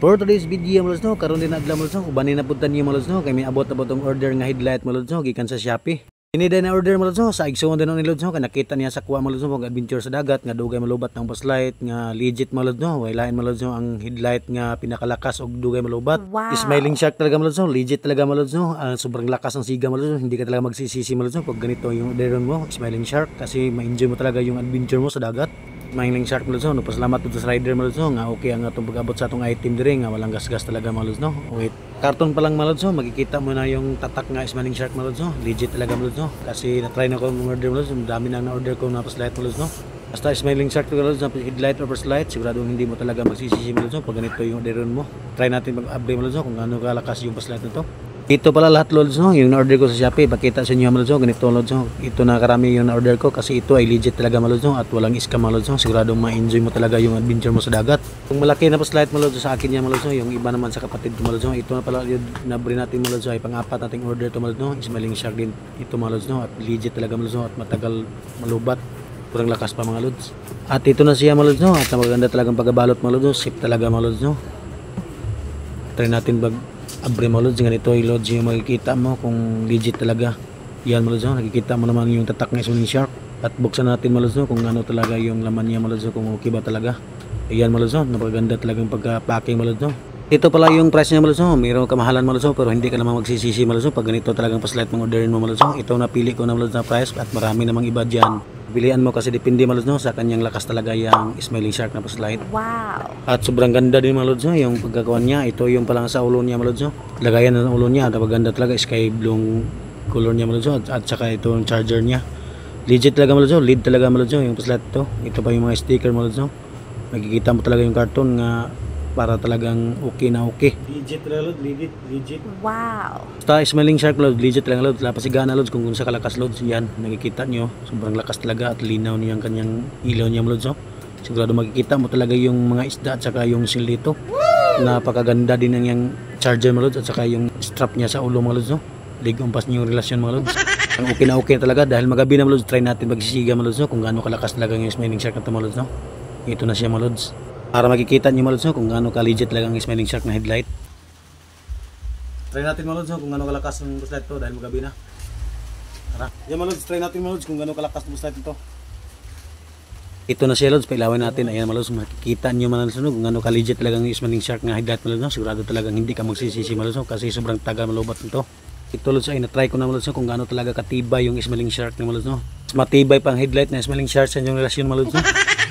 For today's video mga lods no, karon din adlaw mga lods no, ubanin na punta niyo mga lods no, kay may abot-abot ang order nga headlight mga lods no, gikan sa Shopee. Ini din na order mga lods no, sa igsoon din ni lods no, kay nakita niya sa kuha mga lods no, adventure sa dagat nga dugay malubat ng flashlight nga legit mga lods no, way lain mga lods no ang headlight nga pinakalakas og dugay malubat. Wow. Smiling shark talaga mga lods no, legit talaga mga lods no, sobrang lakas ng siga mga lods no, hindi ka talaga magsisisi mga lods no pag ganito yung orderon mo, smiling shark, kasi ma-enjoy mo talaga yung adventure mo sa dagat. Smiling shark mga lods no, pasalamat po sa rider mga lods no, nga okay ang atong pag-abot sa atong item dire nga walang gas-gas talaga mga lods no. Wait, karton pa lang mga lods no, makikita mo na yung tatak nga smiling shark mga lods no, legit talaga mga lods no, kasi na-try na ko order mga lods, dami na na-order ko na flashlight mga lods no. Basta smiling shark mga lods, headlight or flashlight, siguradong hindi mo talaga magsisisi mga lods no pag ganito yung orderon mo. Try natin mag-update mga lods no kung ano kalakas yung flashlight nito. Ito pala lahat lods no, yung na-order ko sa Shopee, pakita sa inyo mga lods no, ganito lods no. Ito na karami yung na-order ko kasi ito ay legit talaga mga lods no, at walang scam mga lods no. Siguradong ma-enjoy mo talaga yung adventure mo sa dagat. Yung malaki na flashlight mga lods sa akin yan mga lods no, yung iba naman sa kapatid ko mga lods no. Ito na pala yung na-bring natin mga lods no, ay pang-apat nating order to mga lods no. Smiling shark din ito mga lods no, at legit talaga mga lods no, at matagal malubat, kurang lakas pa mga lods. At ito na siya mga lods no, at maganda talagang pagbabalot mga lods no, safe talaga mga lods no. Try natin abre mga lods, ganito yung lods yung makikita mo kung legit talaga yan mga lods no. Nakikita mo naman yung tatak ng smiling shark, at buksan natin mga lods no kung ano talaga yung laman niya mga lods no, kung okay ba talaga. Ayan mga lods no, napaganda talagang pagka-packing mga lods no. Ito pala yung price niya mga lods no, mayroong kamahalan mga lods no, pero hindi ka naman magsisisi mga lods no pag ganito talagang flashlight mong orderin mo mga lods no. Ito napili ko na mga lods na price, at marami namang iba dyan. Pilihan mo kasi depende mga lods no, sa kanyang lakas talaga yung smiling shark na flashlight. Wow. At sobrang ganda din mga lods no, yung pagkakawan niya. Ito yung palang sa ulo niya mga lods no. Lagayan ng ulo niya, napaganda talaga, sky blue color niya mga lods no, at saka ito yung charger niya. Legit talaga mga lods no, lead talaga mga lods no, yung flashlight to. Ito pa yung mga sticker mga lods no. Makikita mo talaga yung karton nga para talagang okay na okay. Legit talaga lods, legit. Wow. Basta smiling shark lods, legit talaga lods. Lapas sigana lods kung sa kalakas lods, yan nakikita nyo, sobrang lakas talaga at linaw niya ang kanyang ilaw niya lods no. Sigurado makikita mo talaga yung mga isda at saka yung silito. Napakaganda din ng yung charger mga lods, at saka yung strap niya sa ulo mga lods no. Ligumpas niyo yung relasyon mga lods. Ang okay na okay talaga, dahil magabi na mga lods, try natin magsisiga mga lods no, kung gaano kalakas talaga yung smiling shark na ito mga lods no. Ito na siya mga lods, para makikita nyo mga lods no, kung gaano ka-legit talaga ang smiling shark na headlight. Try natin mga lods no, kung gaano kalakas ang flashlight to dahil magabi na. Tara, yan mga lods, try natin mga lods kung gaano kalakas ang flashlight nito. Ito na siya lods, pailawin natin. Ayan mga lods, makikita nyo mga lods no, kung gaano ka-legit talaga ang smiling shark na headlight mga lods no. Sigurado talagang hindi ka magsisisi mga lods no, kasi sobrang tagal malubat nito. Ito lods ay na-try ko na mga lods no, kung gaano talaga katibay yung smiling shark na mga lods no. Matibay pang headlight na smiling shark sa inyong relasyon mga lods no.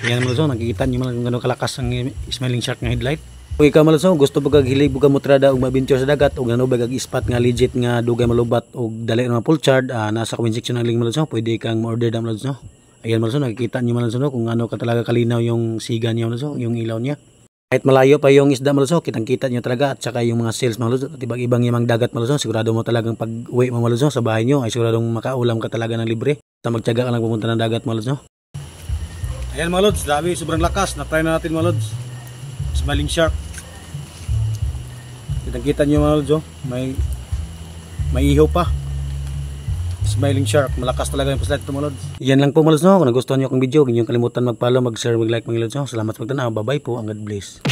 Ayan mga lods no, nakikita nyo mga kung gaano kalakas ang smiling shark na headlight. Kung ikaw mga lods no, gusto pagkahilig buka mo trada og ma-adventure sa dagat og ano bagag spot nga legit nga dugay malubat og dali na full charge, nasa comment section ng link mga lods no, pwede kang ma-order da mga lods no. Ayan mga lods no, nakikita nyo mga lods no kung ano ka talaga kalinaw yung siga niya mga lods no, yung ilaw niya. Kahit malayo pa yung isda mga lods no, kitang-kita nyo talaga, at saka yung mga sales mga lods at ibang yung dagat mga lods no, sigurado mo talagang pag uwi mo mga lods no sa bahay nyo ay siguradong makaulam ka talaga ng libre. Basta magtiyaga ka lang pumunta ng dagat mga lods no. Ayan mga lods, dami, sobrang lakas. Na-try na natin mga lods, smiling shark. Kitang-kita nyo mga lods oh, may ihaw pa. Smiling shark, malakas talaga yung flashlight ito mga lods. Yan lang po mga lods no, kung nagustuhan nyo akong video, huwag nyo kalimutan mag-follow, mag-share, mag-like mga lods no. Salamat sa pagtanaw, bye bye po, ang God bless.